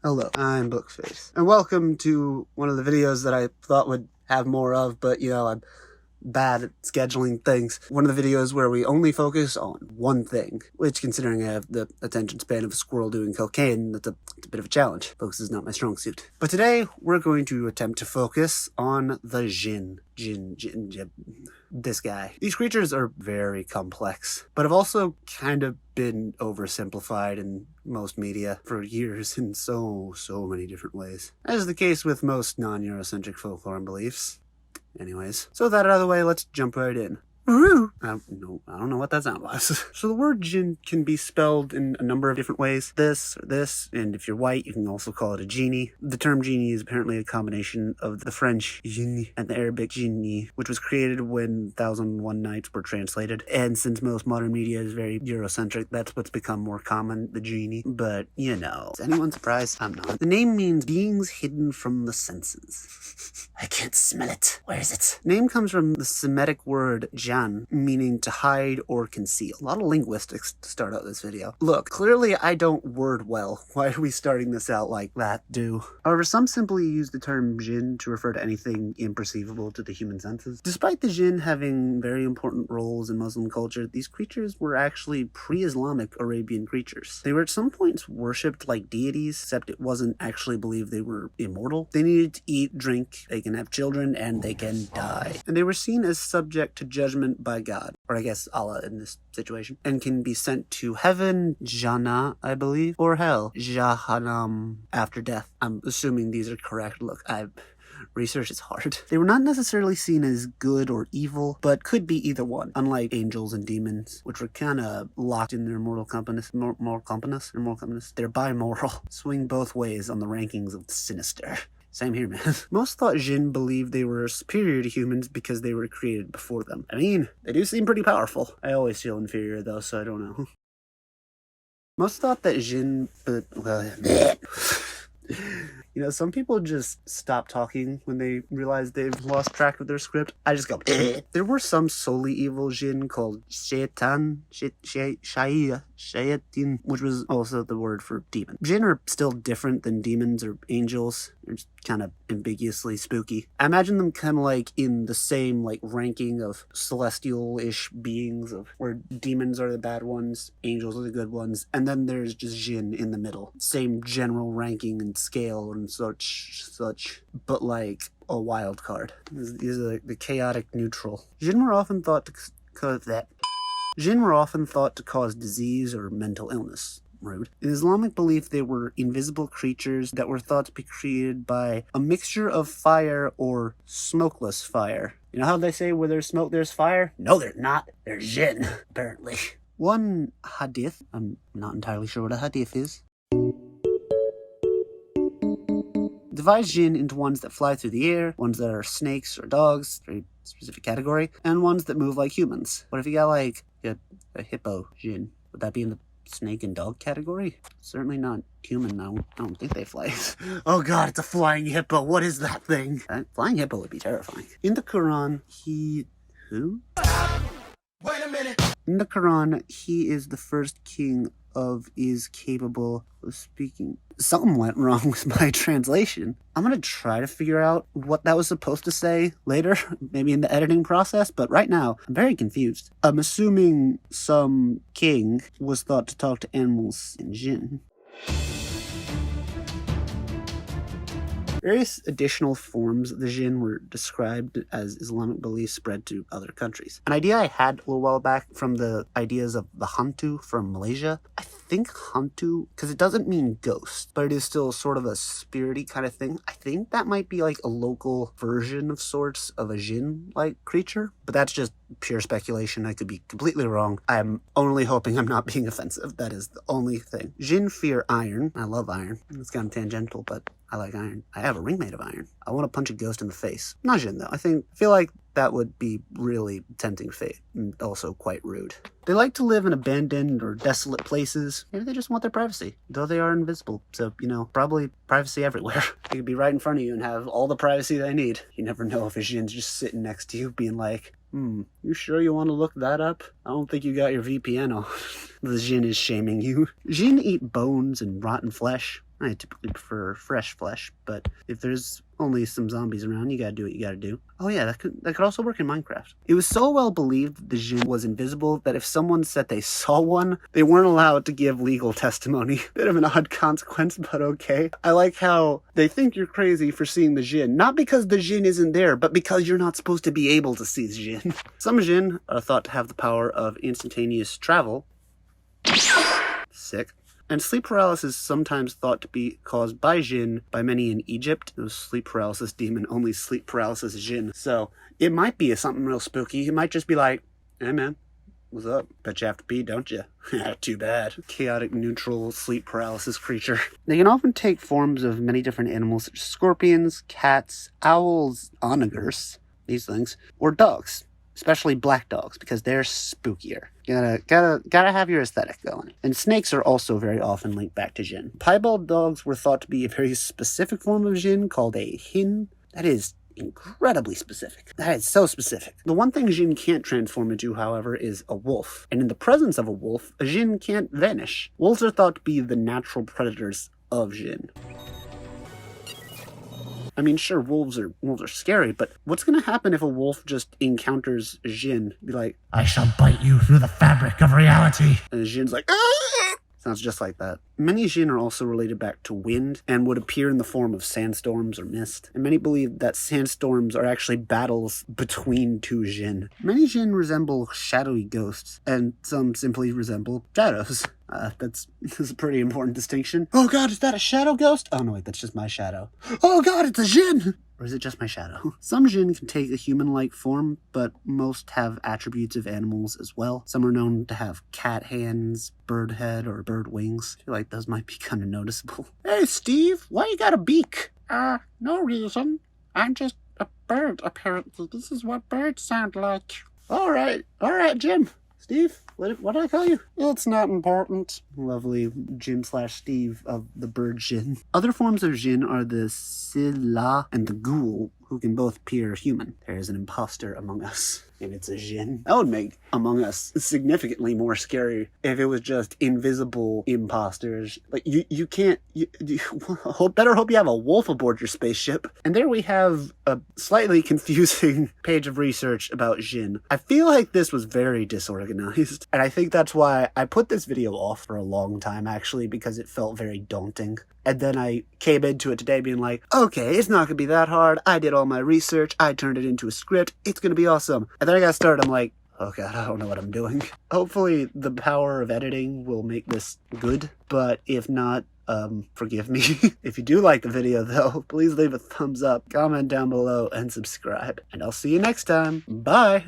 Hello, I'm Bookface, and welcome to one of the videos that I thought would have more of, but I'm bad at scheduling things. One of the videos where we only focus on one thing, which, considering I have the attention span of a squirrel doing cocaine, that's a bit of a challenge. Focus is not my strong suit. But today, we're going to attempt to focus on the Djinn. This guy. These creatures are very complex, but have also kind of been oversimplified in most media for years in so many different ways. As is the case with most non-Eurocentric folklore and beliefs. Anyways, so with that out of the way, let's jump right in. No, I don't know what that sound was. So the word Djinn can be spelled in a number of different ways. This, or this, and if you're white, you can also call it a genie. The term genie is apparently a combination of the French Djinn and the Arabic Jinni, which was created when 1001 Nights were translated. And since most modern media is very Eurocentric, that's what's become more common, the genie. But, is anyone surprised? I'm not. The name means beings hidden from the senses. I can't smell it. Where is it? Name comes from the Semitic word Djinn, meaning to hide or conceal. A lot of linguistics to start out this video. Look, clearly I don't word well. Why are we starting this out like that, However, some simply use the term Djinn to refer to anything imperceivable to the human senses. Despite the Djinn having very important roles in Muslim culture, these creatures were actually pre-Islamic Arabian creatures. They were at some points worshipped like deities, except it wasn't actually believed they were immortal. They needed to eat, drink, they can have children, and they can die. And they were seen as subject to judgment by God, or I guess Allah in this situation, and can be sent to heaven, Jannah, I believe, or hell, Jahannam, after death. I'm assuming these are correct. Look, research is hard. They were not necessarily seen as good or evil, but could be either one, unlike angels and demons, which were kind of locked in their moral compass. They're bimoral, swing both ways on the rankings of the sinister. Same here, man. Most thought Djinn believed they were superior to humans because they were created before them. I mean, they do seem pretty powerful. I always feel inferior though, so I don't know. Most thought that Djinn, some people just stop talking when they realize they've lost track of their script. I just go, There were some solely evil Djinn called Shaitan, Shayatin, which was also the word for demon. Djinn are still different than demons or angels. They're just kind of ambiguously spooky. I imagine them kind of like in the same ranking of celestial-ish beings, of where demons are the bad ones, angels are the good ones, and then there's just Djinn in the middle. Same general ranking and scale and such, but like a wild card. These are the chaotic neutral. Djinn were often thought to cause disease or mental illness. Rude. In Islamic belief, they were invisible creatures that were thought to be created by a mixture of fire or smokeless fire. You know how they say where there's smoke, there's fire? No, there's not. There's Djinn, apparently. One hadith, I'm not entirely sure what a hadith is, divides Djinn into ones that fly through the air, ones that are snakes or dogs, very specific category, and ones that move like humans. What if you got a hippo Djinn? Would that be in the snake and dog category? Certainly not human, I don't think they fly. Oh god, it's a flying hippo. What is that thing? Flying hippo would be terrifying. In the Quran, Wait a minute. In the Quran, he is the first king is capable of speaking. Something went wrong with my translation. I'm gonna try to figure out what that was supposed to say later, maybe in the editing process, but right now, I'm very confused. I'm assuming some king was thought to talk to animals and Djinn. Various additional forms of the Djinn were described as Islamic beliefs spread to other countries. An idea I had a little while back from the ideas of the hantu from Malaysia. I think hantu, because it doesn't mean ghost, but it is still sort of a spirity kind of thing. I think that might be like a local version of sorts of a Djinn-like creature, but that's just pure speculation. I could be completely wrong. I'm only hoping I'm not being offensive. That is the only thing. Djinn fear iron. I love iron. It's kind of tangential, but I like iron. I have a ring made of iron. I want to punch a ghost in the face. Not Djinn, though. I feel like that would be really tempting fate, and also quite rude. They like to live in abandoned or desolate places. Maybe they just want their privacy, though they are invisible. So, probably privacy everywhere. They could be right in front of you and have all the privacy they need. You never know if a Djinn's just sitting next to you being like, you sure you want to look that up? I don't think you got your VPN on. The Djinn is shaming you. Djinn eat bones and rotten flesh. I typically prefer fresh flesh, but if there's only some zombies around, you gotta do what you gotta do. Oh yeah, that could also work in Minecraft. It was so well believed that the Djinn was invisible that if someone said they saw one, they weren't allowed to give legal testimony. Bit of an odd consequence, but okay. I like how they think you're crazy for seeing the Djinn, not because the Djinn isn't there, but because you're not supposed to be able to see the Djinn. Some Djinn are thought to have the power of instantaneous travel. Sick. And sleep paralysis is sometimes thought to be caused by Djinn by many in Egypt. Those sleep paralysis demon, only sleep paralysis Djinn. So it might be something real spooky. It might just be like, hey man, what's up? Bet you have to pee, don't you? Too bad. Chaotic neutral sleep paralysis creature. They can often take forms of many different animals such as scorpions, cats, owls, onagers, these things, or dogs. Especially black dogs, because they're spookier. You gotta have your aesthetic going. And snakes are also very often linked back to Djinn. Piebald dogs were thought to be a very specific form of Djinn called a hin. That is incredibly specific. That is so specific. The one thing Djinn can't transform into, however, is a wolf. And in the presence of a wolf, a Djinn can't vanish. Wolves are thought to be the natural predators of Djinn. I mean, sure, wolves are scary, but what's gonna happen if a wolf just encounters Djinn? Be like, I shall bite you through the fabric of reality. And Djinn's like, ah! Sounds just like that. Many Djinn are also related back to wind and would appear in the form of sandstorms or mist. And many believe that sandstorms are actually battles between two Djinn. Many Djinn resemble shadowy ghosts, and some simply resemble shadows. That's a pretty important distinction. Oh god, is that a shadow ghost? Oh no, wait, that's just my shadow. Oh god, it's a Djinn! Or is it just my shadow? Some Djinn can take a human-like form, but most have attributes of animals as well. Some are known to have cat hands, bird head, or bird wings. I feel like those might be kind of noticeable. Hey Steve, why you got a beak? No reason. I'm just a bird, apparently. This is what birds sound like. Alright, Jim. Steve, what did I call you? It's not important. Lovely Jim/Steve of the bird Djinn. Other forms of Djinn are the Scylla and the Ghoul, who can both appear human. There is an imposter among us, and it's a Djinn. That would make Among Us significantly more scary if it was just invisible imposters. Like, you can't... better hope you have a wolf aboard your spaceship. And there we have a slightly confusing page of research about Djinn. I feel like this was very disorganized, and I think that's why I put this video off for a long time, actually, because it felt very daunting. And then I came into it today being like, okay, it's not gonna be that hard. I did all my research. I turned it into a script. It's gonna be awesome. And then I got started. I'm like, oh god, I don't know what I'm doing. Hopefully the power of editing will make this good. But if not, forgive me. If you do like the video though, please leave a thumbs up, comment down below, and subscribe. And I'll see you next time. Bye!